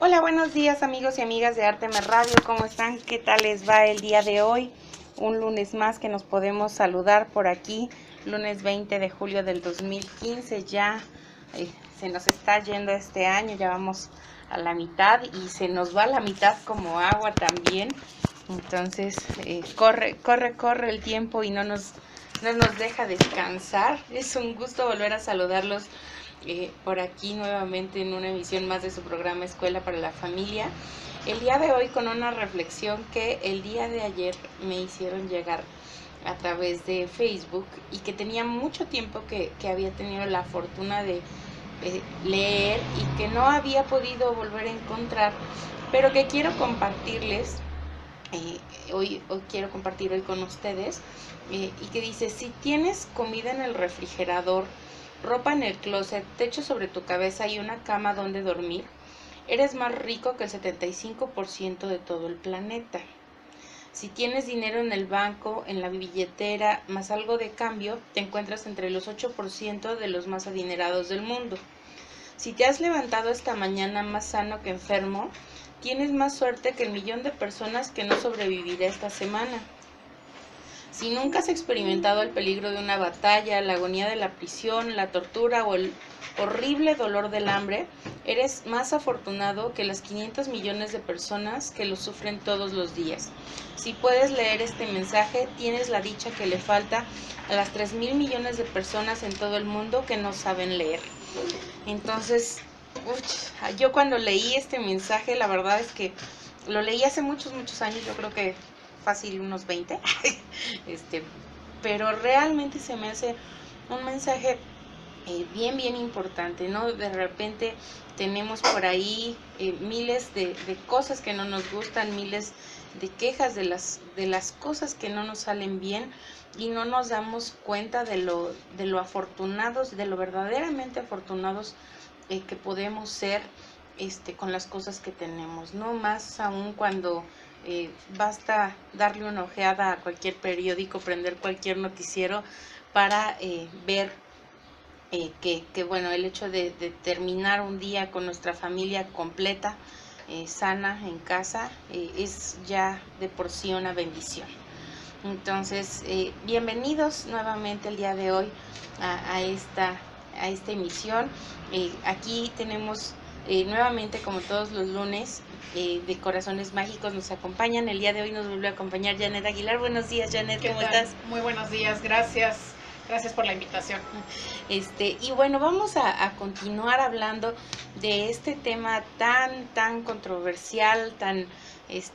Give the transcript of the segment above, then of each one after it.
Hola, buenos días amigos y amigas de Artemis Radio, ¿cómo están? ¿Qué tal les va el día de hoy? Un lunes más que nos podemos saludar por aquí, lunes 20 de julio del 2015, ya se nos está yendo este año, ya vamos a la mitad y se nos va la mitad como agua también, entonces corre el tiempo y no nos deja descansar. Es un gusto volver a saludarlos por aquí nuevamente en una emisión más de su programa Escuela para la Familia. El día de hoy con una reflexión que el día de ayer me hicieron llegar a través de Facebook y que tenía mucho tiempo que había tenido la fortuna de leer y que no había podido volver a encontrar, pero que quiero compartirles. Hoy quiero compartir hoy con ustedes y que dice: si tienes comida en el refrigerador, ropa en el closet, techo sobre tu cabeza y una cama donde dormir, eres más rico que el 75% de todo el planeta. Si tienes dinero en el banco, en la billetera, más algo de cambio, te encuentras entre los 8% de los más adinerados del mundo. Si te has levantado esta mañana más sano que enfermo, tienes más suerte que el millón de personas que no sobrevivirá esta semana. Si nunca has experimentado el peligro de una batalla, la agonía de la prisión, la tortura o el horrible dolor del hambre, eres más afortunado que las 500 millones de personas que lo sufren todos los días. Si puedes leer este mensaje, tienes la dicha que le falta a las 3,000 millones de personas en todo el mundo que no saben leer. Entonces, yo cuando leí este mensaje, la verdad es que lo leí hace muchos años, yo creo que fácil unos 20, pero realmente se me hace un mensaje bien importante, ¿no? De repente tenemos por ahí miles de cosas que no nos gustan, miles de quejas de las cosas que no nos salen bien y no nos damos cuenta de lo afortunados, de lo verdaderamente afortunados que podemos ser con las cosas que tenemos, ¿no? Más aún cuando basta darle una ojeada a cualquier periódico, prender cualquier noticiero para ver que bueno, el hecho de terminar un día con nuestra familia completa, sana, en casa, es ya de por sí una bendición. Entonces, bienvenidos nuevamente el día de hoy a esta emisión. Aquí tenemos nuevamente, como todos los lunes, de Corazones Mágicos nos acompañan. El día de hoy nos vuelve a acompañar Janet Aguilar. Buenos días, Janet, ¿cómo estás? Muy buenos días, gracias por la invitación. Y bueno, vamos a continuar hablando de este tema tan controversial, tan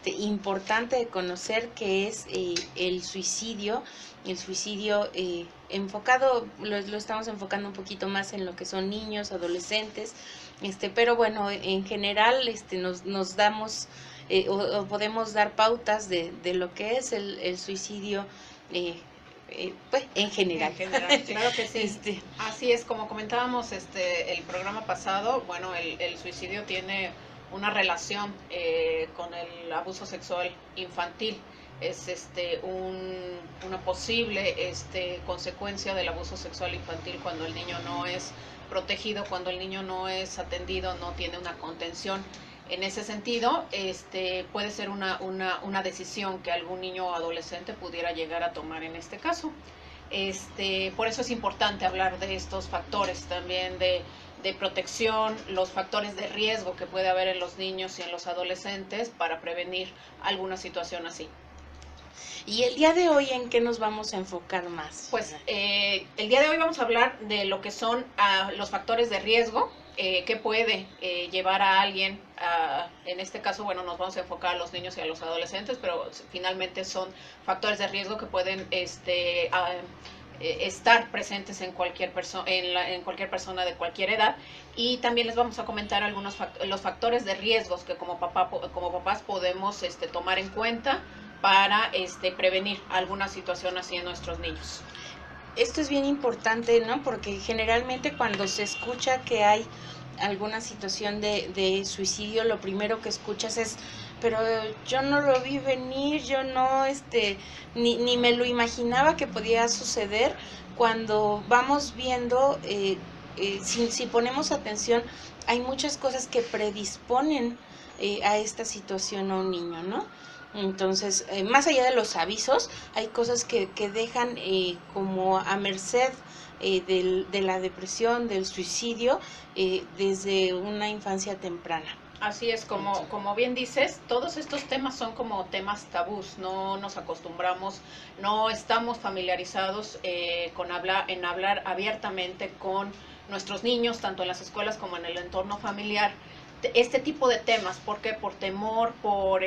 importante de conocer, que es el suicidio. El suicidio enfocado, lo estamos enfocando un poquito más en lo que son niños, adolescentes, pero bueno, en general nos damos o podemos dar pautas de lo que es el suicidio pues en general. Claro que sí. Así es, como comentábamos el programa pasado, bueno, el suicidio tiene una relación con el abuso sexual infantil. Es una posible consecuencia del abuso sexual infantil cuando el niño no es protegido, cuando el niño no es atendido, no tiene una contención. En ese sentido, puede ser una decisión que algún niño o adolescente pudiera llegar a tomar en este caso. Por eso es importante hablar de estos factores también de protección, los factores de riesgo que puede haber en los niños y en los adolescentes para prevenir alguna situación así. ¿Y el día de hoy en qué nos vamos a enfocar más? Pues el día de hoy vamos a hablar de lo que son los factores de riesgo que puede llevar a alguien, en este caso, bueno, nos vamos a enfocar a los niños y a los adolescentes, pero finalmente son factores de riesgo que pueden estar presentes en cualquier persona de cualquier edad. Y también les vamos a comentar los factores de riesgos que como papás podemos tomar en cuenta para prevenir alguna situación así en nuestros niños. Esto es bien importante, ¿no? Porque generalmente cuando se escucha que hay alguna situación de suicidio, lo primero que escuchas es: pero yo no lo vi venir, yo no, ni me lo imaginaba que podía suceder. Cuando vamos viendo, si ponemos atención, hay muchas cosas que predisponen a esta situación a un niño, ¿no? Entonces, más allá de los avisos, hay cosas que dejan como a merced de la depresión, del suicidio, desde una infancia temprana. Así es, como bien dices, todos estos temas son como temas tabús, no nos acostumbramos, no estamos familiarizados en hablar abiertamente con nuestros niños, tanto en las escuelas como en el entorno familiar, este tipo de temas. ¿Por qué? Por temor, por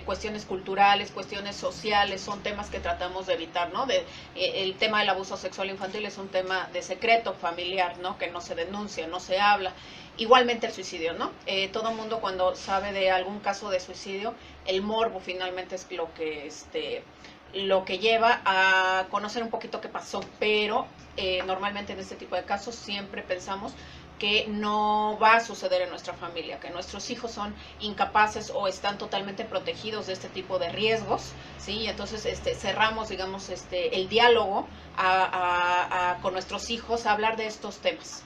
cuestiones culturales, cuestiones sociales, son temas que tratamos de evitar, ¿no? El tema del abuso sexual infantil es un tema de secreto familiar, ¿no? Que no se denuncia, no se habla. Igualmente el suicidio, ¿no? Todo el mundo cuando sabe de algún caso de suicidio, el morbo finalmente es lo que lleva a conocer un poquito qué pasó, pero normalmente en este tipo de casos siempre pensamos que no va a suceder en nuestra familia, que nuestros hijos son incapaces o están totalmente protegidos de este tipo de riesgos, ¿sí? Entonces cerramos, digamos, el diálogo con nuestros hijos a hablar de estos temas.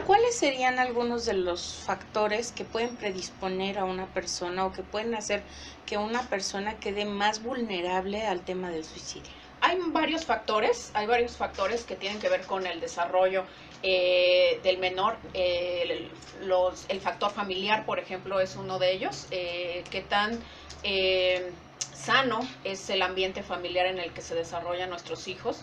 ¿Cuáles serían algunos de los factores que pueden predisponer a una persona o que pueden hacer que una persona quede más vulnerable al tema del suicidio? Hay varios factores que tienen que ver con el desarrollo del menor. El factor familiar, por ejemplo, es uno de ellos. Qué tan sano es el ambiente familiar en el que se desarrollan nuestros hijos.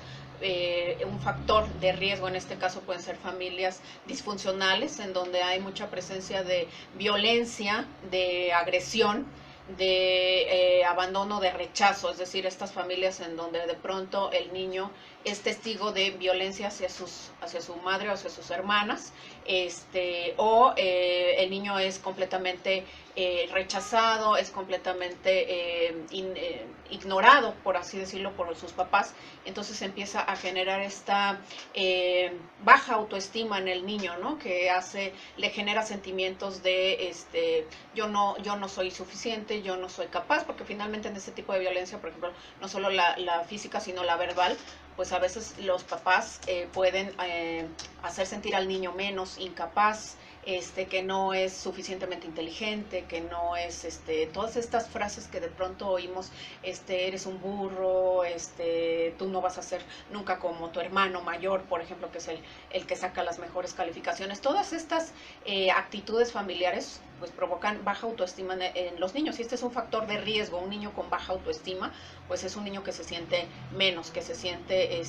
Un factor de riesgo en este caso pueden ser familias disfuncionales, en donde hay mucha presencia de violencia, de agresión, de abandono, de rechazo, es decir, estas familias en donde de pronto el niño es testigo de violencia hacia su madre o hacia sus hermanas, o el niño es completamente rechazado, es completamente ignorado, por así decirlo, por sus papás. Entonces empieza a generar esta baja autoestima en el niño, ¿no? Que le genera sentimientos de yo no soy suficiente, yo no soy capaz, porque finalmente en este tipo de violencia, por ejemplo, no solo la física, sino la verbal, pues a veces los papás pueden hacer sentir al niño menos, incapaz, que no es suficientemente inteligente, que no es, todas estas frases que de pronto oímos, eres un burro, tú no vas a ser nunca como tu hermano mayor, por ejemplo, que es el que saca las mejores calificaciones. Todas estas actitudes familiares pues provocan baja autoestima en los niños, y este es un factor de riesgo. Un niño con baja autoestima pues es un niño que se siente menos, que se siente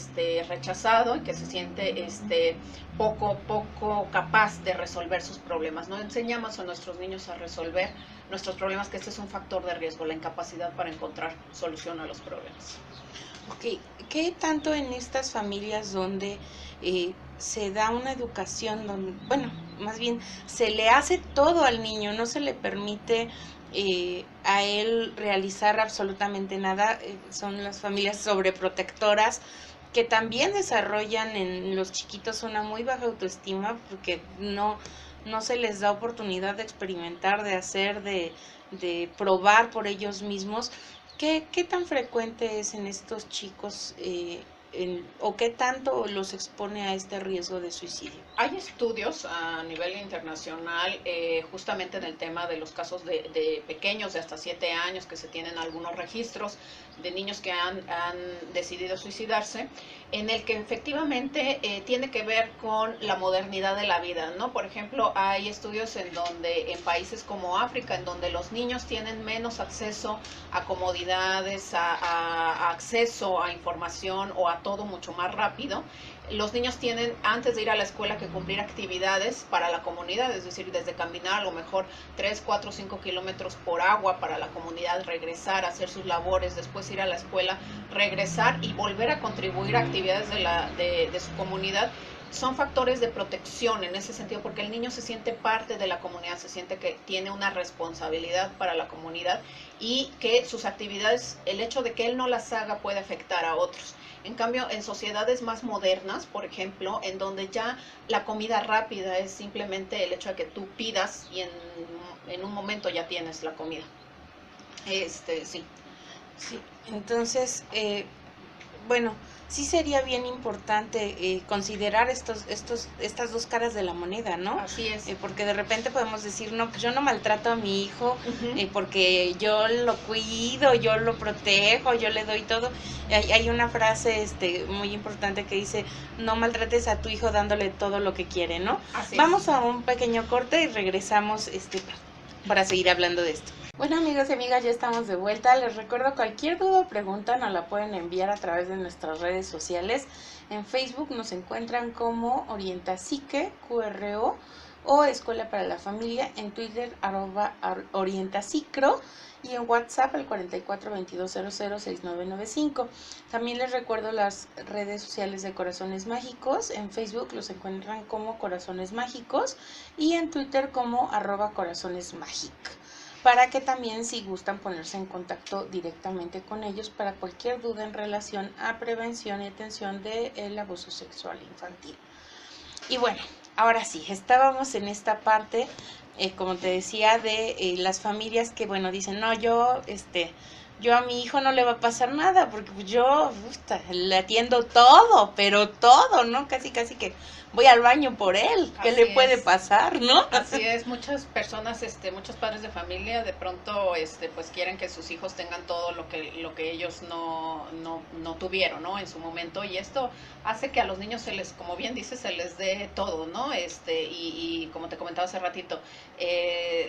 rechazado y que se siente poco capaz de resolver sus problemas. No enseñamos a nuestros niños a resolver nuestros problemas, que este es un factor de riesgo, la incapacidad para encontrar solución a los problemas. Ok, ¿qué tanto en estas familias donde se da una educación, donde, bueno, más bien se le hace todo al niño, no se le permite a él realizar absolutamente nada? Son las familias sobreprotectoras que también desarrollan en los chiquitos una muy baja autoestima, porque no se les da oportunidad de experimentar, de hacer, de probar por ellos mismos. ¿Qué tan frecuente es en estos chicos o qué tanto los expone a este riesgo de suicidio? Hay estudios a nivel internacional justamente en el tema de los casos de pequeños de hasta 7 años, que se tienen algunos registros de niños que han decidido suicidarse, en el que efectivamente tiene que ver con la modernidad de la vida, ¿no? Por ejemplo, hay estudios en donde en países como África, en donde los niños tienen menos acceso a comodidades, a acceso a información o a todo mucho más rápido. Los niños tienen, antes de ir a la escuela, que cumplir actividades para la comunidad, es decir, desde caminar a lo mejor 3, 4, 5 kilómetros por agua para la comunidad, regresar, hacer sus labores, después ir a la escuela, regresar y volver a contribuir a actividades de su comunidad. Son factores de protección en ese sentido, porque el niño se siente parte de la comunidad, se siente que tiene una responsabilidad para la comunidad y que sus actividades, el hecho de que él no las haga, puede afectar a otros. En cambio, en sociedades más modernas, por ejemplo, en donde ya la comida rápida es simplemente el hecho de que tú pidas y en un momento ya tienes la comida. Sí. Sí, entonces, bueno, sí sería bien importante considerar estas dos caras de la moneda, ¿no? Así es. Porque de repente podemos decir, no, pues yo no maltrato a mi hijo Ujú. porque yo lo cuido, yo lo protejo, yo le doy todo. Hay una frase muy importante que dice, no maltrates a tu hijo dándole todo lo que quiere, ¿no? Así es. Vamos a un pequeño corte y regresamos para seguir hablando de esto. Bueno, amigos y amigas, ya estamos de vuelta. Les recuerdo, cualquier duda o pregunta nos la pueden enviar a través de nuestras redes sociales. En Facebook nos encuentran como Orientapsique, QRO, o Escuela para la Familia. En Twitter, @Orientapsicro, y en WhatsApp el 4422006995. También les recuerdo las redes sociales de Corazones Mágicos. En Facebook los encuentran como Corazones Mágicos y en Twitter como @CorazonesMagic, para que también, si gustan, ponerse en contacto directamente con ellos para cualquier duda en relación a prevención y atención del abuso sexual infantil. Y bueno, ahora sí, estábamos en esta parte, como te decía, de las familias que, bueno, dicen, no, yo a mi hijo no le va a pasar nada, porque yo le atiendo todo, pero todo, ¿no? Casi que voy al baño por él, ¿qué le puede pasar, no? Así es, muchas personas, muchos padres de familia de pronto, pues quieren que sus hijos tengan todo lo que ellos no tuvieron, ¿no? En su momento, y esto hace que a los niños como bien dices, se les dé todo, ¿no? Y como te comentaba hace ratito,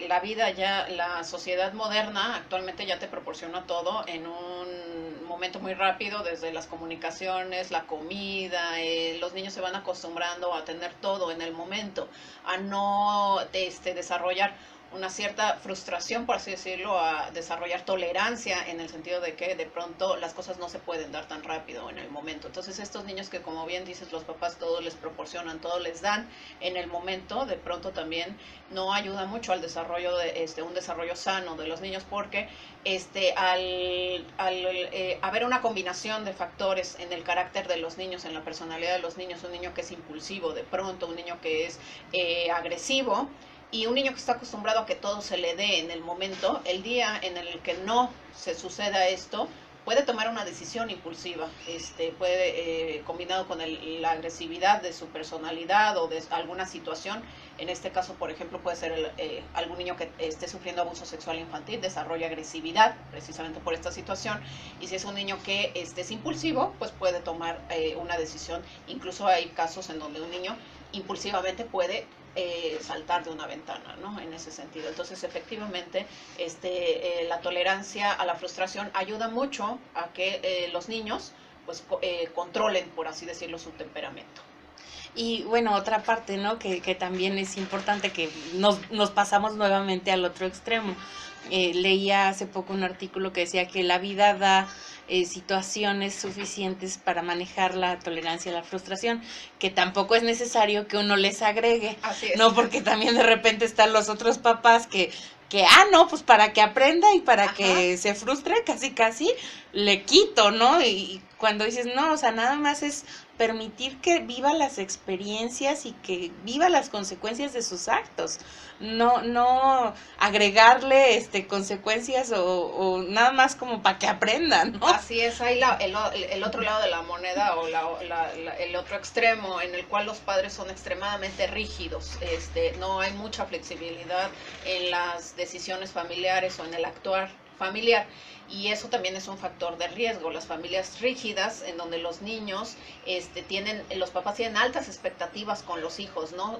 la sociedad moderna actualmente ya te proporciona todo en un momento muy rápido, desde las comunicaciones, la comida, los niños se van acostumbrando a tener todo en el momento, a no desarrollar una cierta frustración, por así decirlo, a desarrollar tolerancia, en el sentido de que de pronto las cosas no se pueden dar tan rápido en el momento. Entonces estos niños que, como bien dices, los papás todo les proporcionan, todo les dan en el momento, de pronto también no ayuda mucho al desarrollo de un desarrollo sano de los niños, porque al haber una combinación de factores en el carácter de los niños, en la personalidad de los niños, un niño que es impulsivo, de pronto un niño que es agresivo, y un niño que está acostumbrado a que todo se le dé en el momento, el día en el que no se suceda esto, puede tomar una decisión impulsiva, combinado con la agresividad de su personalidad o de alguna situación. En este caso, por ejemplo, puede ser algún niño que esté sufriendo abuso sexual infantil, desarrolla agresividad precisamente por esta situación, y si es un niño que es impulsivo, pues puede tomar una decisión. Incluso hay casos en donde un niño impulsivamente puede saltar de una ventana, ¿no? En ese sentido. Entonces, efectivamente, la tolerancia a la frustración ayuda mucho a que los niños pues controlen, por así decirlo, su temperamento. Y bueno, otra parte, ¿no? Que también es importante, que nos pasamos nuevamente al otro extremo. Leía hace poco un artículo que decía que la vida da situaciones suficientes para manejar la tolerancia a la frustración, que tampoco es necesario que uno les agregue. Así es. No, porque también de repente están los otros papás que no, pues para que aprenda y para que se frustre, casi le quito, ¿no? Y cuando dices, no, o sea, nada más es permitir que viva las experiencias y que viva las consecuencias de sus actos, no agregarle consecuencias o nada más como para que aprendan, ¿no? Así es, hay el otro lado de la moneda, o el otro extremo, en el cual los padres son extremadamente rígidos, no hay mucha flexibilidad en las decisiones familiares o en el actuar familiar, y eso también es un factor de riesgo. Las familias rígidas, en donde los niños los papás tienen altas expectativas con los hijos, ¿no?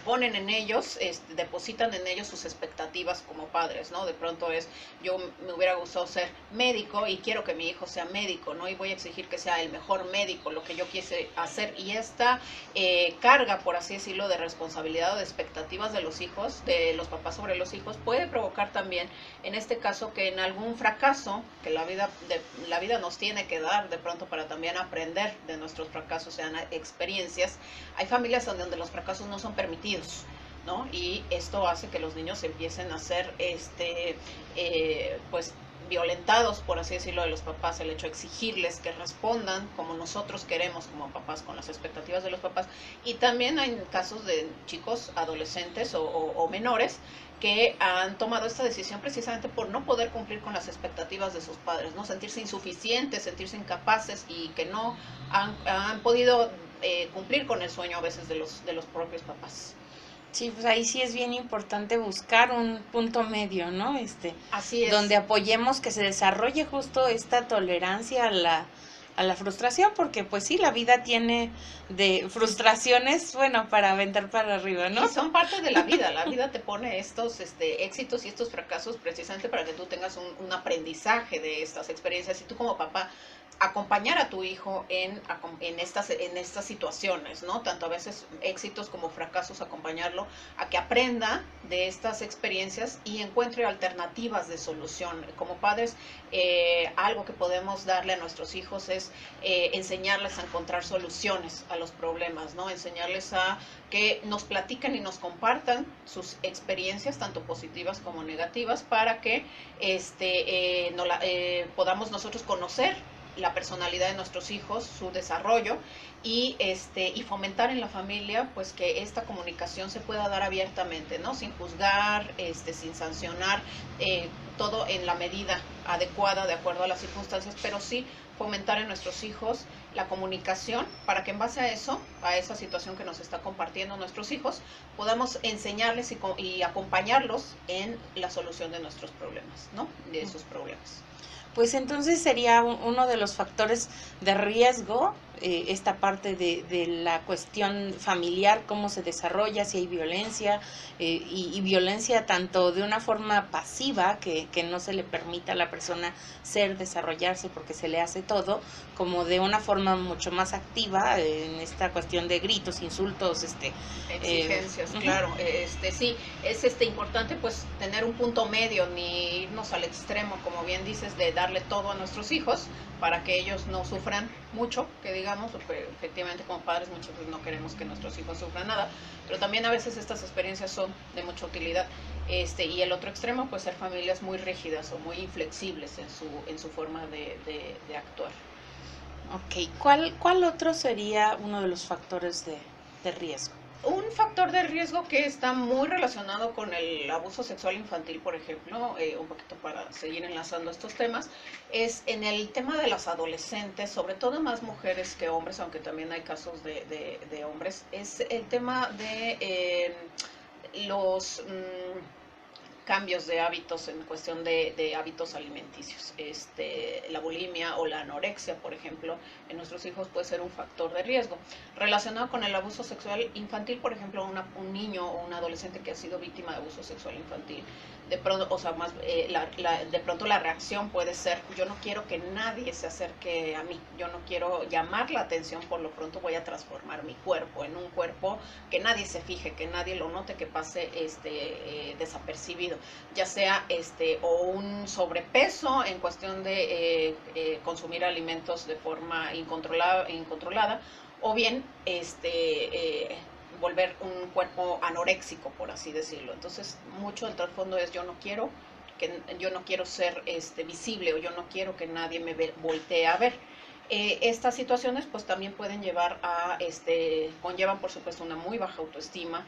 Ponen en ellos, depositan en ellos sus expectativas como padres, ¿no? De pronto yo me hubiera gustado ser médico y quiero que mi hijo sea médico, ¿no? Y voy a exigir que sea el mejor médico, lo que yo quise hacer, y esta carga, por así decirlo, de responsabilidad o de expectativas de los hijos, de los papás sobre los hijos, puede provocar también, en este caso, que en algún fracaso que la vida nos tiene que dar de pronto, para también aprender de nuestros fracasos, sean experiencias. Hay familias donde los fracasos no son permitidos, ¿no? Y esto hace que los niños empiecen a ser pues violentados, por así decirlo, de los papás, el hecho de exigirles que respondan como nosotros queremos como papás, con las expectativas de los papás. Y también hay casos de chicos adolescentes o menores que han tomado esta decisión precisamente por no poder cumplir con las expectativas de sus padres, no sentirse insuficientes, sentirse incapaces y que no han podido cumplir con el sueño a veces de los propios papás. Sí, pues ahí sí es bien importante buscar un punto medio, ¿no? Así es. Donde apoyemos que se desarrolle justo esta tolerancia a la frustración, porque pues sí, la vida tiene de frustraciones, bueno, para aventar para arriba, ¿no? Y son parte de la vida te pone estos éxitos y estos fracasos precisamente para que tú tengas un aprendizaje de estas experiencias y tú como papá acompañar a tu hijo en estas situaciones, ¿no? Tanto a veces éxitos como fracasos, acompañarlo a que aprenda de estas experiencias y encuentre alternativas de solución. Como padres, algo que podemos darle a nuestros hijos es enseñarles a encontrar soluciones a los problemas, ¿no? Enseñarles a que nos platiquen y nos compartan sus experiencias, tanto positivas como negativas, para que podamos nosotros conocer la personalidad de nuestros hijos, su desarrollo y fomentar en la familia pues que esta comunicación se pueda dar abiertamente, ¿no? Sin juzgar, sin sancionar, todo en la medida adecuada de acuerdo a las circunstancias, pero sí fomentar en nuestros hijos la comunicación para que en base a eso, a esa situación que nos está compartiendo nuestros hijos, podamos enseñarles y acompañarlos en la solución de nuestros problemas, ¿no? De sus problemas. Pues entonces sería uno de los factores de riesgo, esta parte de la cuestión familiar, cómo se desarrolla, si hay violencia, y violencia tanto de una forma pasiva, que no se le permita a la persona desarrollarse porque se le hace todo, como de una forma mucho más activa, en esta cuestión de gritos, insultos, exigencias, claro, sí, es importante pues tener un punto medio, ni irnos al extremo, como bien dices, de darle todo a nuestros hijos para que ellos no sufran mucho, que digamos, porque efectivamente como padres muchas veces no queremos que nuestros hijos sufran nada, pero también a veces estas experiencias son de mucha utilidad. Y el otro extremo pues ser familias muy rígidas o muy inflexibles en su forma de actuar. Ok, ¿cuál otro sería uno de los factores de riesgo? Un factor de riesgo que está muy relacionado con el abuso sexual infantil, por ejemplo, un poquito para seguir enlazando estos temas, es en el tema de las adolescentes, sobre todo más mujeres que hombres, aunque también hay casos de hombres, es el tema de los cambios de hábitos en cuestión de hábitos alimenticios. La bulimia o la anorexia, por ejemplo, en nuestros hijos puede ser un factor de riesgo. Relacionado con el abuso sexual infantil, por ejemplo, un niño o un adolescente que ha sido víctima de abuso sexual infantil, de pronto, o sea, de pronto la reacción puede ser, yo no quiero que nadie se acerque a mí, yo no quiero llamar la atención, por lo pronto voy a transformar mi cuerpo en un cuerpo que nadie se fije, que nadie lo note, que pase desapercibido, ya sea o un sobrepeso en cuestión de consumir alimentos de forma incontrolada, o bien volver un cuerpo anoréxico, por así decirlo. Entonces, mucho del trasfondo es yo no quiero ser visible, o yo no quiero que nadie me voltee a ver. Estas situaciones pues también pueden llevar a, conllevan por supuesto una muy baja autoestima,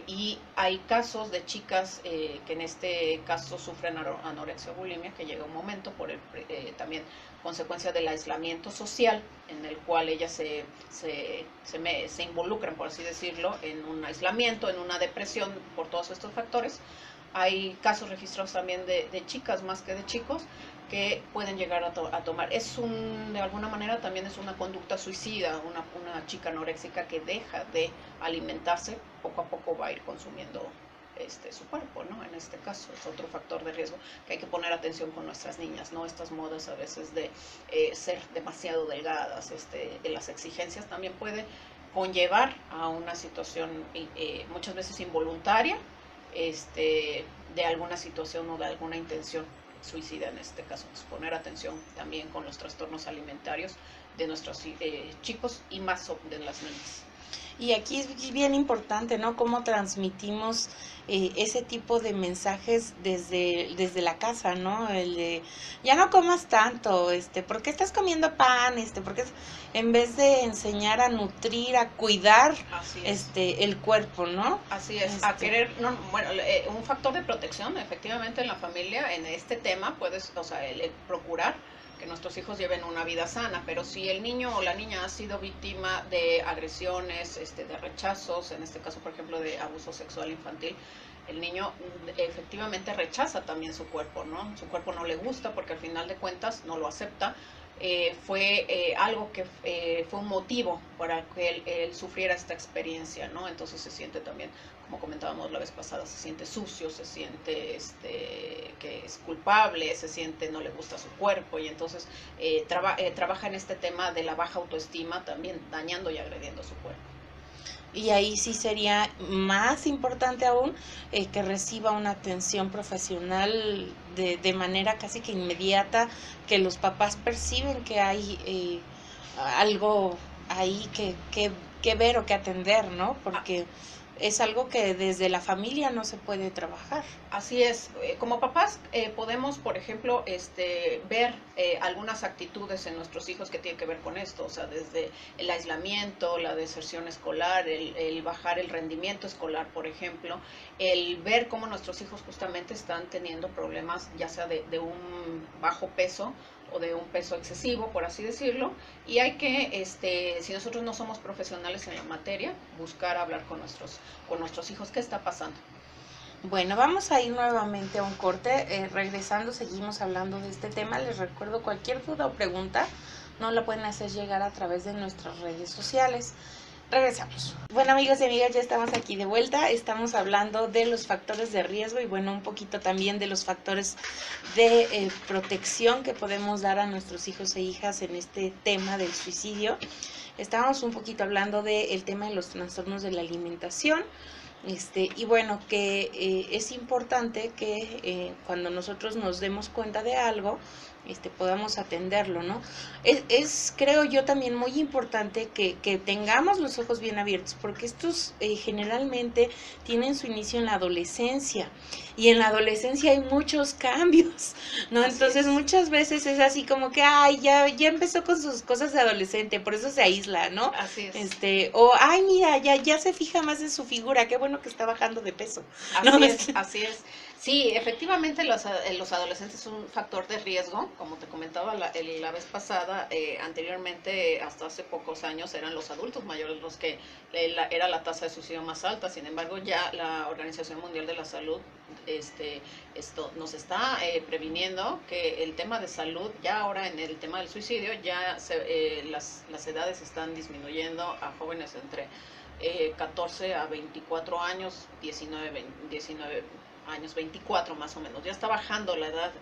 y hay casos de chicas que en este caso sufren anorexia o bulimia, que llega un momento por también consecuencia del aislamiento social, en el cual ellas se involucran, por así decirlo, en un aislamiento, en una depresión por todos estos factores. Hay casos registrados también de chicas más que de chicos que pueden llegar a tomar. De alguna manera también es una conducta suicida, una chica anoréxica que deja de alimentarse, poco a poco va a ir consumiendo su cuerpo, ¿no? En este caso es otro factor de riesgo que hay que poner atención con nuestras niñas, ¿no? Estas modas a veces de ser demasiado delgadas, las exigencias también puede conllevar a una situación muchas veces involuntaria, de alguna situación o de alguna intención suicida en este caso. Pues poner atención también con los trastornos alimentarios de nuestros chicos y más de las niñas. Y aquí es bien importante, ¿no? Cómo transmitimos ese tipo de mensajes desde la casa, ¿no? El de, ya no comas tanto, ¿por qué estás comiendo pan? Porque en vez de enseñar a nutrir, a cuidar, el cuerpo, ¿no? Así es, a querer, no, bueno, un factor de protección, efectivamente, en la familia, en este tema, puedes, o sea, el procurar que nuestros hijos lleven una vida sana, pero si el niño o la niña ha sido víctima de agresiones, de rechazos, en este caso, por ejemplo, de abuso sexual infantil, el niño efectivamente rechaza también su cuerpo, ¿no? Su cuerpo no le gusta porque al final de cuentas no lo acepta. Fue algo que fue un motivo para que él sufriera esta experiencia, ¿no? Entonces se siente también, como comentábamos la vez pasada, se siente sucio, se siente que es culpable, se siente no le gusta su cuerpo y entonces trabaja en este tema de la baja autoestima, también dañando y agrediendo su cuerpo. Y ahí sí sería más importante aún que reciba una atención profesional de manera casi que inmediata, que los papás perciben que hay algo ahí que ver o que atender, ¿no? Porque es algo que desde la familia no se puede trabajar. Así es, como papás podemos, por ejemplo, ver algunas actitudes en nuestros hijos que tienen que ver con esto, o sea, desde el aislamiento, la deserción escolar, el bajar el rendimiento escolar, por ejemplo, el ver cómo nuestros hijos justamente están teniendo problemas, ya sea de un bajo peso o de un peso excesivo, por así decirlo, y hay que, si nosotros no somos profesionales en la materia, buscar hablar con nuestros hijos qué está pasando. Bueno, vamos a ir nuevamente a un corte. Regresando, seguimos hablando de este tema. Les recuerdo, cualquier duda o pregunta nos la pueden hacer llegar a través de nuestras redes sociales. Regresamos. Bueno, amigos y amigas, ya estamos aquí de vuelta. Estamos hablando de los factores de riesgo y bueno, un poquito también de los factores de protección que podemos dar a nuestros hijos e hijas en este tema del suicidio. Estábamos un poquito hablando del tema de los trastornos de la alimentación. Y bueno, que es importante que cuando nosotros nos demos cuenta de algo, podamos atenderlo, ¿no? Creo yo, también muy importante que tengamos los ojos bien abiertos, porque estos generalmente tienen su inicio en la adolescencia, y en la adolescencia hay muchos cambios, ¿no? Así Entonces es. Muchas veces es así como que, ay, ya empezó con sus cosas de adolescente, por eso se aísla, ¿no? Así es. O, ay, mira, ya se fija más en su figura, qué bueno que está bajando de peso. Así es, así es. Sí, efectivamente los adolescentes son un factor de riesgo, como te comentaba la vez pasada, anteriormente, hasta hace pocos años, eran los adultos mayores los que era la tasa de suicidio más alta. Sin embargo, ya la Organización Mundial de la Salud esto nos está previniendo que el tema de salud, ya ahora en el tema del suicidio, ya las edades están disminuyendo a jóvenes entre 14 a 24 años, 19 años, 24 más o menos. Ya está bajando la edad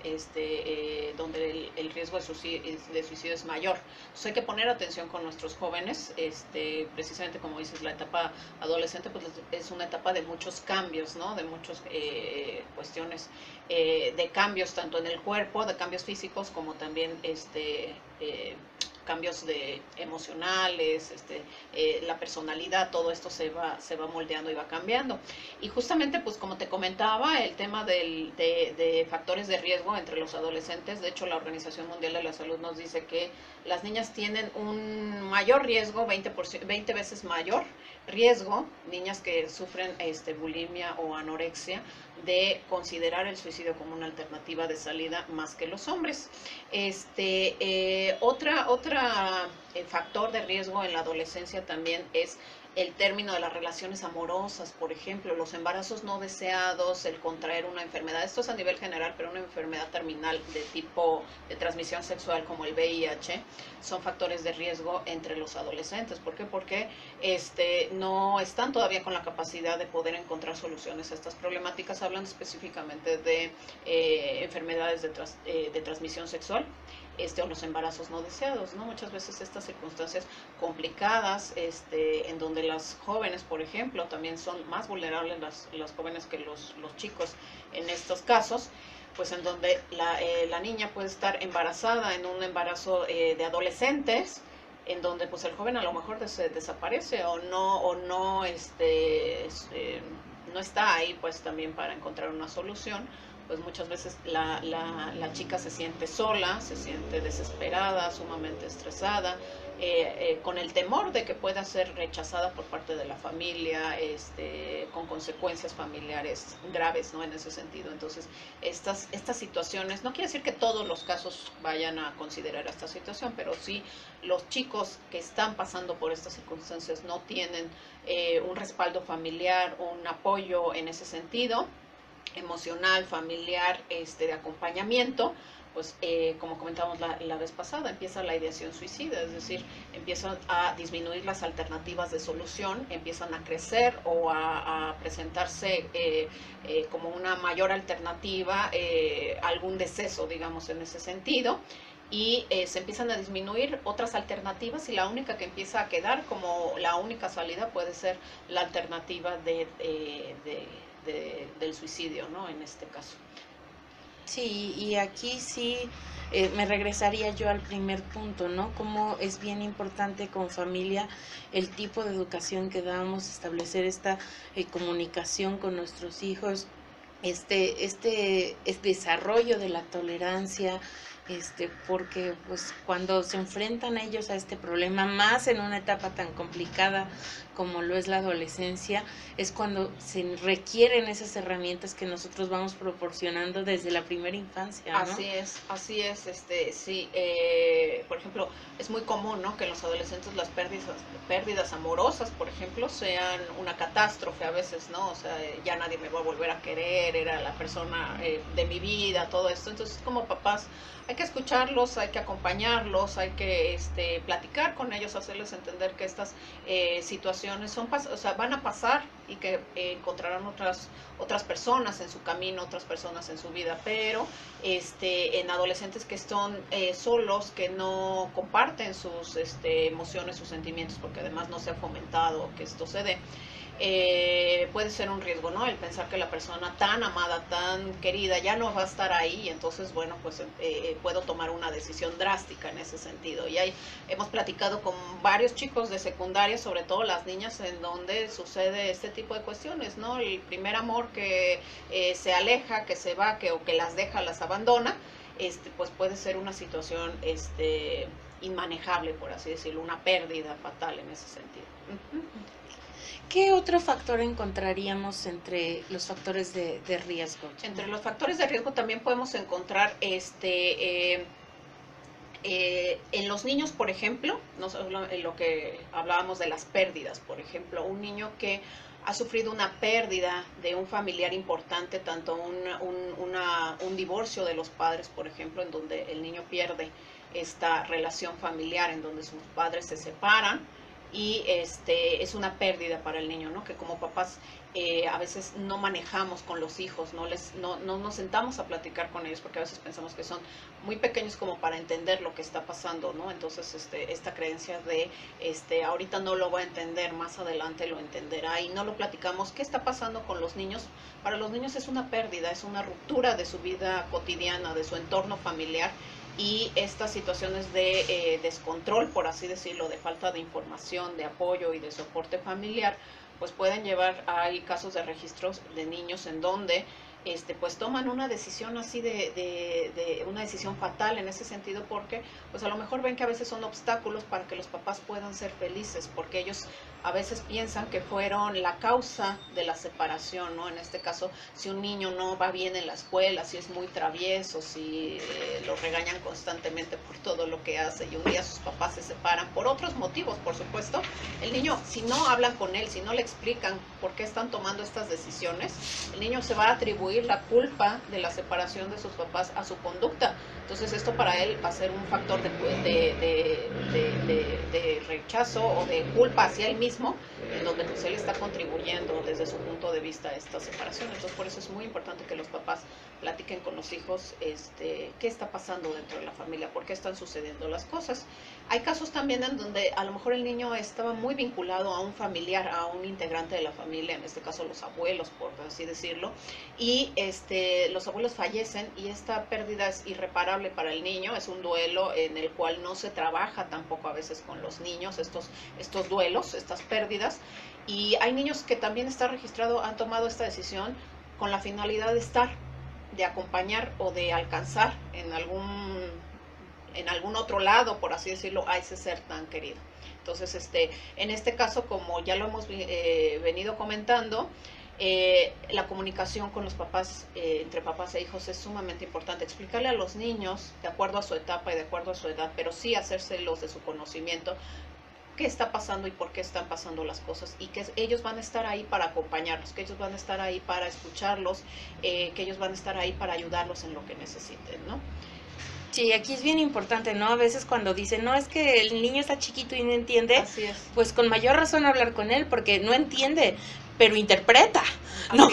donde el riesgo de suicidio es mayor. Entonces hay que poner atención con nuestros jóvenes. Precisamente como dices, la etapa adolescente pues es una etapa de muchos cambios, ¿no? De muchas cuestiones de cambios tanto en el cuerpo, de cambios físicos, como también cambios emocionales, la personalidad, todo esto se va moldeando y va cambiando. Y justamente, pues como te comentaba, el tema de factores de riesgo entre los adolescentes, de hecho la Organización Mundial de la Salud nos dice que las niñas tienen un mayor riesgo, 20 veces mayor riesgo, niñas que sufren bulimia o anorexia, de considerar el suicidio como una alternativa de salida más que los hombres. Otra factor de riesgo en la adolescencia también es el término de las relaciones amorosas, por ejemplo, los embarazos no deseados, el contraer una enfermedad, esto es a nivel general, pero una enfermedad terminal de tipo de transmisión sexual como el VIH, son factores de riesgo entre los adolescentes. ¿Por qué? Porque no están todavía con la capacidad de poder encontrar soluciones a estas problemáticas, hablando específicamente de enfermedades de transmisión sexual, o los embarazos no deseados, ¿no? Muchas veces estas circunstancias complicadas, en donde las jóvenes, por ejemplo, también son más vulnerables las jóvenes que los chicos en estos casos, pues en donde la niña puede estar embarazada en un embarazo de adolescentes, en donde pues el joven a lo mejor desaparece o no no está ahí pues también para encontrar una solución. Pues muchas veces la chica se siente sola, se siente desesperada, sumamente estresada, con el temor de que pueda ser rechazada por parte de la familia, con consecuencias familiares graves, ¿no? En ese sentido. Entonces, estas situaciones, no quiere decir que todos los casos vayan a considerar esta situación, pero sí los chicos que están pasando por estas circunstancias no tienen un respaldo familiar, un apoyo en ese sentido, emocional, familiar, de acompañamiento, pues como comentábamos la vez pasada, empieza la ideación suicida, es decir, empiezan a disminuir las alternativas de solución, empiezan a crecer o a presentarse como una mayor alternativa, algún deceso, digamos, en ese sentido, y se empiezan a disminuir otras alternativas y la única que empieza a quedar como la única salida puede ser la alternativa del suicidio, ¿no? En este caso. Sí, y aquí sí me regresaría yo al primer punto, ¿no? Cómo es bien importante con familia el tipo de educación que damos, establecer esta comunicación con nuestros hijos, este desarrollo de la tolerancia, porque pues cuando se enfrentan ellos a este problema, más en una etapa tan complicada como lo es la adolescencia, es cuando se requieren esas herramientas que nosotros vamos proporcionando desde la primera infancia, ¿no? Así es, sí, por ejemplo, es muy común, ¿no? Que en los adolescentes las pérdidas amorosas, por ejemplo, sean una catástrofe a veces, ¿no? O sea, ya nadie me va a volver a querer, era la persona de mi vida, todo esto. Entonces, como papás, hay que escucharlos, hay que acompañarlos, hay que platicar con ellos, hacerles entender que estas situaciones van a pasar y que encontrarán otras personas en su camino, otras personas en su vida, pero en adolescentes que están solos, que no comparten sus emociones, sus sentimientos, porque además no se ha fomentado que esto se dé, puede ser un riesgo, ¿no? El pensar que la persona tan amada, tan querida, ya no va a estar ahí, entonces, bueno, pues puedo tomar una decisión drástica en ese sentido. Y hemos platicado con varios chicos de secundaria, sobre todo las niñas, en donde sucede este tipo de cuestiones, ¿no? El primer amor que se aleja, que se va, o que las deja, las abandona, pues puede ser una situación inmanejable, por así decirlo, una pérdida fatal en ese sentido. ¿Qué otro factor encontraríamos entre los factores de riesgo? Entre los factores de riesgo también podemos encontrar en los niños, por ejemplo, no solo en lo que hablábamos de las pérdidas, por ejemplo, un niño que ha sufrido una pérdida de un familiar importante, tanto un divorcio de los padres, por ejemplo, en donde el niño pierde esta relación familiar, en donde sus padres se separan, y es una pérdida para el niño, ¿no? Que como papás a veces no manejamos con los hijos, no nos sentamos a platicar con ellos, porque a veces pensamos que son muy pequeños como para entender lo que está pasando, ¿no? Entonces esta creencia de ahorita no lo va a entender, más adelante lo entenderá, y no lo platicamos. ¿Qué está pasando con los niños? Para los niños es una pérdida, es una ruptura de su vida cotidiana, de su entorno familiar, y estas situaciones de descontrol, por así decirlo, de falta de información, de apoyo y de soporte familiar, pues pueden llevar, hay casos de registros de niños en donde pues toman una decisión así de una decisión fatal en ese sentido, porque pues a lo mejor ven que a veces son obstáculos para que los papás puedan ser felices, porque ellos a veces piensan que fueron la causa de la separación, ¿no? En este caso, si un niño no va bien en la escuela, si es muy travieso, si lo regañan constantemente por todo lo que hace, y un día sus papás se separan por otros motivos, por supuesto, el niño, si no hablan con él, si no le explican por qué están tomando estas decisiones, el niño se va a atribuir la culpa de la separación de sus papás a su conducta. Entonces esto para él va a ser un factor de rechazo o de culpa hacia él mismo, en donde pues él está contribuyendo desde su punto de vista a esta separación. Entonces por eso es muy importante que los papás platiquen con los hijos qué está pasando dentro de la familia, por qué están sucediendo las cosas. Hay casos también en donde a lo mejor el niño estaba muy vinculado a un familiar, a un integrante de la familia, en este caso los abuelos, por así decirlo, y los abuelos fallecen y esta pérdida es irreparable para el niño, es un duelo en el cual no se trabaja tampoco a veces con los niños estos duelos, estas pérdidas, y hay niños que también está registrado, han tomado esta decisión con la finalidad de estar, de acompañar o de alcanzar en algún otro lado, por así decirlo, a ese ser tan querido. Entonces, en este caso, como ya lo hemos venido comentando, la comunicación con los papás, entre papás e hijos, es sumamente importante. Explicarle a los niños, de acuerdo a su etapa y de acuerdo a su edad, pero sí hacérselos de su conocimiento, qué está pasando y por qué están pasando las cosas, y que ellos van a estar ahí para acompañarlos, que ellos van a estar ahí para escucharlos, que ellos van a estar ahí para ayudarlos en lo que necesiten, ¿no? Sí, aquí es bien importante, ¿no? A veces cuando dicen, no, es que el niño está chiquito y no entiende, Así es. Pues con mayor razón hablar con él, porque no entiende, pero interpreta, ¿no?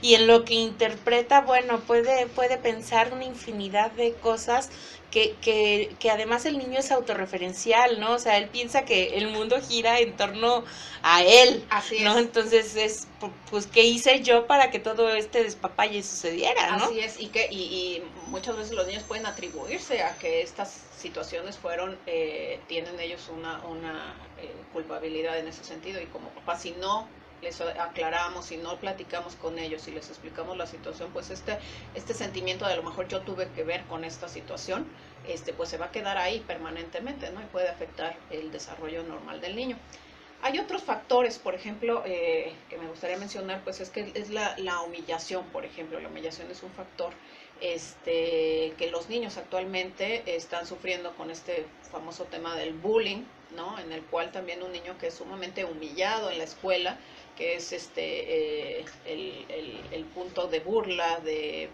Y en lo que interpreta, bueno, puede pensar una infinidad de cosas que además el niño es autorreferencial, ¿no? O sea, él piensa que el mundo gira en torno a él, Así ¿no? es. Entonces pues, ¿qué hice yo para que todo este despapalle sucediera, ¿no? Así es, y muchas veces los niños pueden atribuirse a que estas situaciones tienen ellos una culpabilidad en ese sentido, y como papás, si no les aclaramos, si no platicamos con ellos y les explicamos la situación, pues este sentimiento de a lo mejor yo tuve que ver con esta situación, pues se va a quedar ahí permanentemente, ¿no? Y puede afectar el desarrollo normal del niño. Hay otros factores, por ejemplo, que me gustaría mencionar, pues es que es la humillación, por ejemplo. La humillación es un factor que los niños actualmente están sufriendo con este famoso tema del bullying, ¿no? En el cual también un niño que es sumamente humillado en la escuela, que es el punto de burla, de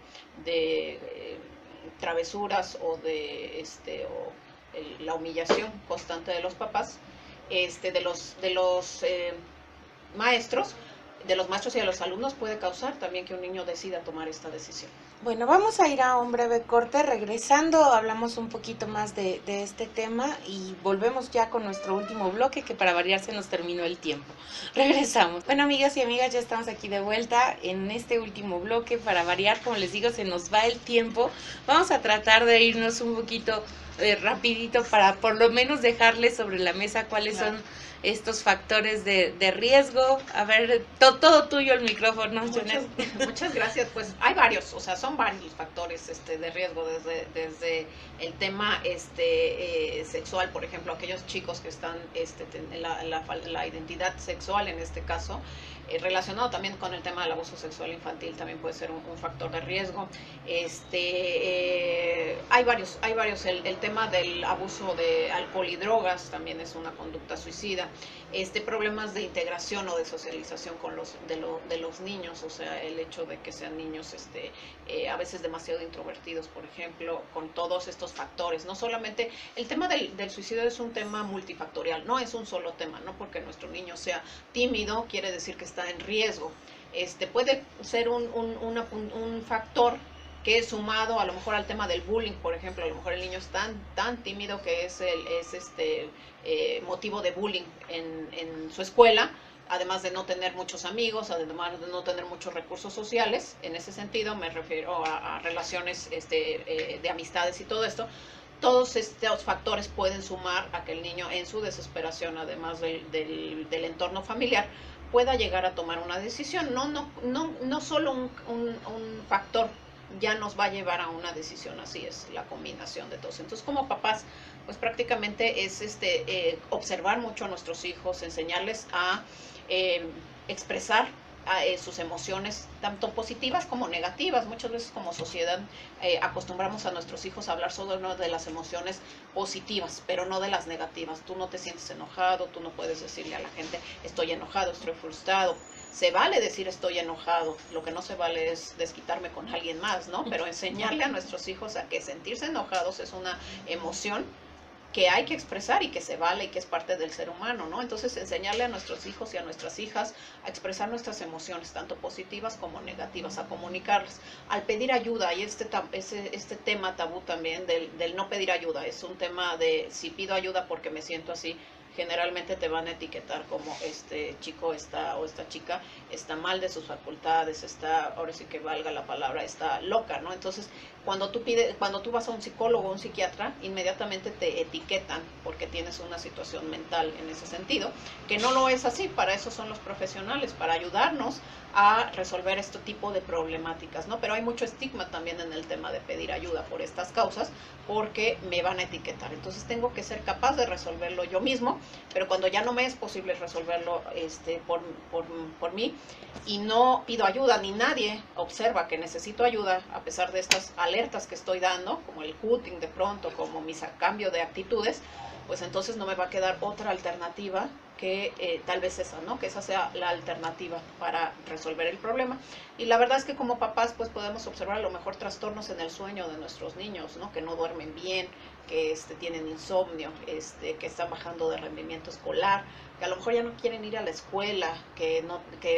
travesuras o la humillación constante de los papás, de los maestros y de los alumnos, puede causar también que un niño decida tomar esta decisión. Bueno, vamos a ir a un breve corte. Regresando, hablamos un poquito más de este tema y volvemos ya con nuestro último bloque, que para variar se nos terminó el tiempo. Regresamos. Bueno, amigas y amigas, ya estamos aquí de vuelta en este último bloque. Para variar, como les digo, se nos va el tiempo. Vamos a tratar de irnos un poquito rapidito para por lo menos dejarles sobre la mesa cuáles son estos factores de riesgo. A ver, todo tuyo el micrófono. Muchas gracias. Pues hay varios, o sea, son varios los factores de riesgo, desde el tema sexual, por ejemplo, aquellos chicos que están en la identidad sexual, en este caso, relacionado también con el tema del abuso sexual infantil, también puede ser un factor de riesgo. Hay varios. El tema del abuso de alcohol y drogas también es una conducta suicida. Problemas de integración o de socialización de los niños, o sea, el hecho de que sean niños a veces demasiado introvertidos, por ejemplo, con todos estos factores. No solamente el tema del suicidio es un tema multifactorial, no es un solo tema, no porque nuestro niño sea tímido quiere decir que está en riesgo. Puede ser un factor que es sumado a lo mejor al tema del bullying, por ejemplo. A lo mejor el niño es tan tímido que es motivo de bullying en su escuela, además de no tener muchos amigos, además de no tener muchos recursos sociales. En ese sentido me refiero a relaciones de amistades y todo esto. Todos estos factores pueden sumar a que el niño, en su desesperación, además del entorno familiar, pueda llegar a tomar una decisión. No solo un factor ya nos va a llevar a una decisión, así es la combinación de todos. Entonces, como papás, pues prácticamente es observar mucho a nuestros hijos, enseñarles a expresar sus emociones, tanto positivas como negativas. Muchas veces como sociedad acostumbramos a nuestros hijos a hablar solo de las emociones positivas, pero no de las negativas. Tú no te sientes enojado, tú no puedes decirle a la gente estoy enojado, estoy frustrado. Se vale decir estoy enojado, lo que no se vale es desquitarme con alguien más, ¿no? Pero enseñarle a nuestros hijos a que sentirse enojados es una emoción que hay que expresar y que se vale y que es parte del ser humano, ¿no? Entonces, enseñarle a nuestros hijos y a nuestras hijas a expresar nuestras emociones, tanto positivas como negativas, a comunicarlas, al pedir ayuda. Y este tema tabú también del no pedir ayuda, es un tema de si pido ayuda porque me siento así, generalmente te van a etiquetar como este chico o esta chica está mal de sus facultades, está, ahora sí que valga la palabra, está loca, ¿no? Entonces, cuando tú vas a un psicólogo o un psiquiatra, inmediatamente te etiquetan porque tienes una situación mental en ese sentido, que no lo es así. Para eso son los profesionales, para ayudarnos a resolver este tipo de problemáticas, ¿no? Pero hay mucho estigma también en el tema de pedir ayuda por estas causas, porque me van a etiquetar. Entonces tengo que ser capaz de resolverlo yo mismo, pero cuando ya no me es posible resolverlo por mí y no pido ayuda, ni nadie observa que necesito ayuda, a pesar de estas alertas que estoy dando, como el cutting de pronto, como mi cambio de actitudes, pues entonces no me va a quedar otra alternativa que tal vez esa, ¿no? Que esa sea la alternativa para resolver el problema. Y la verdad es que como papás pues podemos observar a lo mejor trastornos en el sueño de nuestros niños, ¿no? Que no duermen bien, que tienen insomnio, que están bajando de rendimiento escolar, que a lo mejor ya no quieren ir a la escuela, que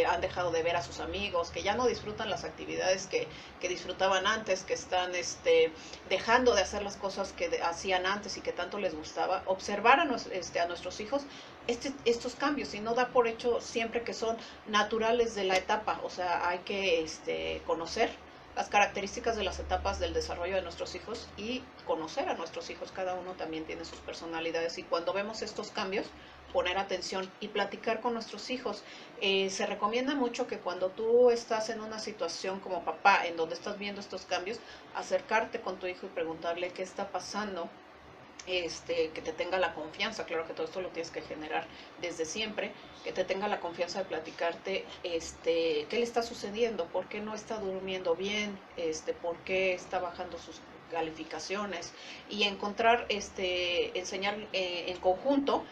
han dejado de ver a sus amigos, que ya no disfrutan las actividades que disfrutaban antes, que están dejando de hacer las cosas que hacían antes y que tanto les gustaba. Observar a nuestros hijos estos cambios, y no da por hecho siempre que son naturales de la etapa. O sea, hay que conocer las características de las etapas del desarrollo de nuestros hijos y conocer a nuestros hijos. Cada uno también tiene sus personalidades, y cuando vemos estos cambios, poner atención y platicar con nuestros hijos. Se recomienda mucho que cuando tú estás en una situación como papá, en donde estás viendo estos cambios, acercarte con tu hijo y preguntarle qué está pasando, que te tenga la confianza. Claro que todo esto lo tienes que generar desde siempre, que te tenga la confianza de platicarte qué le está sucediendo, por qué no está durmiendo bien, por qué está bajando sus calificaciones, y encontrar, enseñar en conjunto,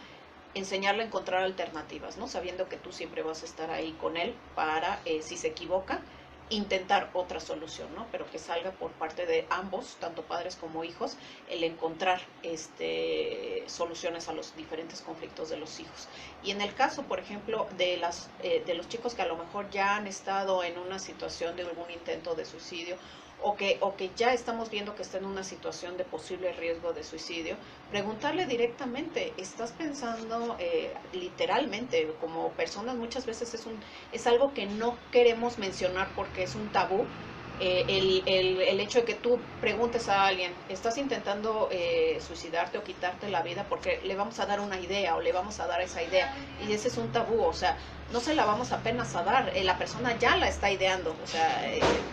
enseñarle a encontrar alternativas, ¿no? Sabiendo que tú siempre vas a estar ahí con él para, si se equivoca, intentar otra solución, ¿no? Pero que salga por parte de ambos, tanto padres como hijos, el encontrar soluciones a los diferentes conflictos de los hijos. Y en el caso, por ejemplo, de los chicos que a lo mejor ya han estado en una situación de algún intento de suicidio, o que ya estamos viendo que está en una situación de posible riesgo de suicidio, preguntarle directamente, ¿estás pensando literalmente? Como personas muchas veces es algo que no queremos mencionar porque es un tabú. El hecho de que tú preguntes a alguien, ¿estás intentando suicidarte o quitarte la vida? Porque le vamos a dar una idea o le vamos a dar esa idea, y ese es un tabú. O sea, no se la vamos apenas a dar, la persona ya la está ideando. O sea,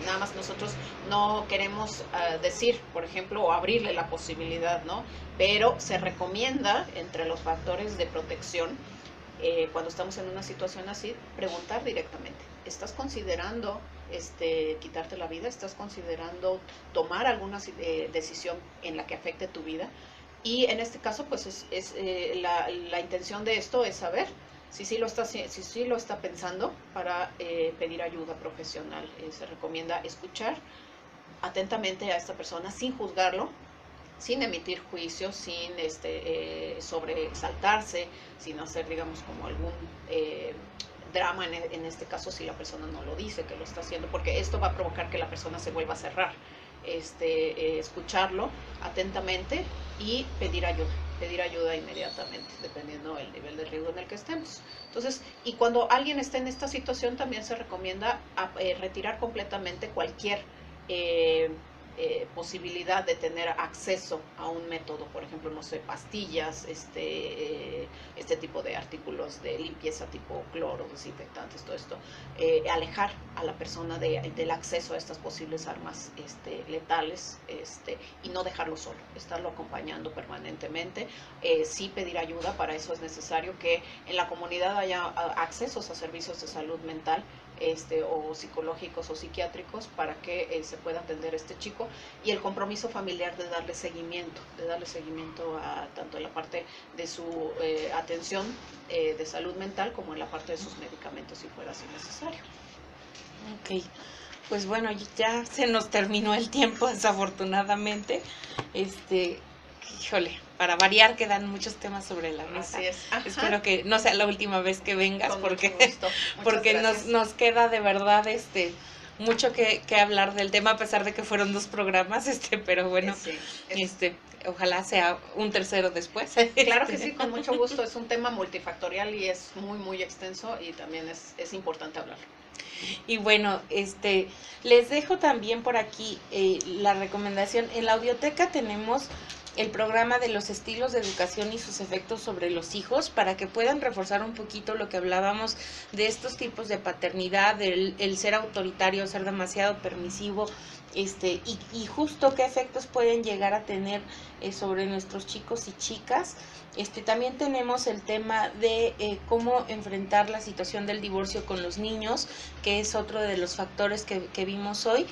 nada más nosotros no queremos decir, por ejemplo, o abrirle la posibilidad, ¿no? Pero se recomienda, entre los factores de protección, cuando estamos en una situación así, preguntar directamente, ¿estás considerando quitarte la vida? ¿Estás considerando tomar alguna decisión en la que afecte tu vida? Y en este caso, pues la intención de esto es saber si sí lo está pensando, para pedir ayuda profesional. Se recomienda escuchar atentamente a esta persona sin juzgarlo, sin emitir juicios, sin sobreexaltarse, sin hacer, digamos, como algún drama en este caso, si la persona no lo dice que lo está haciendo, porque esto va a provocar que la persona se vuelva a cerrar. Escucharlo atentamente y pedir ayuda inmediatamente, dependiendo del nivel de riesgo en el que estemos. Entonces, y cuando alguien está en esta situación, también se recomienda retirar completamente cualquier posibilidad de tener acceso a un método, por ejemplo, no sé, pastillas, este tipo de artículos de limpieza tipo cloro, desinfectantes, todo esto, alejar a la persona del acceso a estas posibles armas letales, y no dejarlo solo, estarlo acompañando permanentemente. Sí pedir ayuda. Para eso es necesario que en la comunidad haya accesos a servicios de salud mental, o psicológicos o psiquiátricos, para que se pueda atender a este chico, y el compromiso familiar de darle seguimiento a tanto en la parte de su atención de salud mental, como en la parte de sus medicamentos, si fuera así necesario. Ok, pues bueno, ya se nos terminó el tiempo, desafortunadamente. híjole, para variar quedan muchos temas sobre la mesa. Así es. Ajá. Espero que no sea la última vez que vengas, Con porque, mucho gusto. porque Gracias. nos queda de verdad mucho que hablar del tema, a pesar de que fueron 2 programas, pero bueno, Sí, ojalá sea un tercero después. Claro que sí, con mucho gusto. Es un tema multifactorial y es muy extenso y también es importante hablarlo. Y bueno, les dejo también por aquí la recomendación. En la audioteca tenemos el programa de los estilos de educación y sus efectos sobre los hijos, para que puedan reforzar un poquito lo que hablábamos de estos tipos de paternidad, el ser autoritario, ser demasiado permisivo, y justo qué efectos pueden llegar a tener sobre nuestros chicos y chicas. También tenemos el tema de cómo enfrentar la situación del divorcio con los niños, que es otro de los factores que vimos hoy.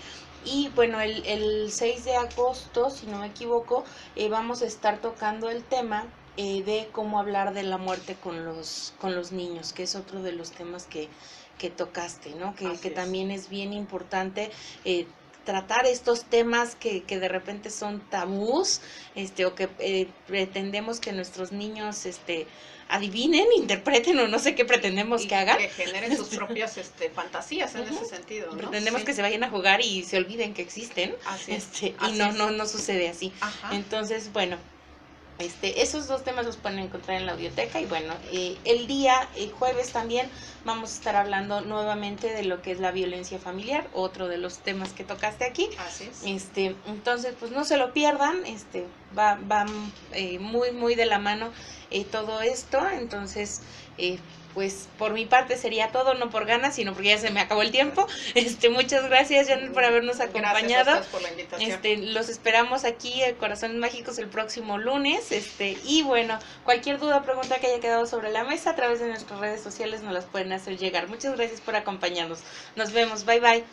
Y bueno, el 6 de agosto, si no me equivoco, vamos a estar tocando el tema de cómo hablar de la muerte con los niños, que es otro de los temas que tocaste, ¿no? Que también es bien importante tratar estos temas que de repente son tabús, o que pretendemos que nuestros niños adivinen, interpreten, o no sé qué pretendemos que hagan. Que generen sus propias fantasías en ese sentido, ¿no? Pretendemos que se vayan a jugar y se olviden que existen. Así es. Y no sucede así. Ajá. Entonces, bueno, esos 2 temas los pueden encontrar en la audioteca. Y bueno, el día jueves también vamos a estar hablando nuevamente de lo que es la violencia familiar, otro de los temas que tocaste aquí. Así es. Entonces, pues no se lo pierdan, va muy de la mano todo esto. Entonces, pues por mi parte sería todo, no por ganas, sino porque ya se me acabó el tiempo. Muchas gracias, Janet, por habernos acompañado. Gracias a ustedes por la invitación. Los esperamos aquí en Corazones Mágicos el próximo lunes. Y bueno, cualquier duda o pregunta que haya quedado sobre la mesa, a través de nuestras redes sociales nos las pueden hacer llegar. Muchas gracias por acompañarnos. Nos vemos. Bye bye.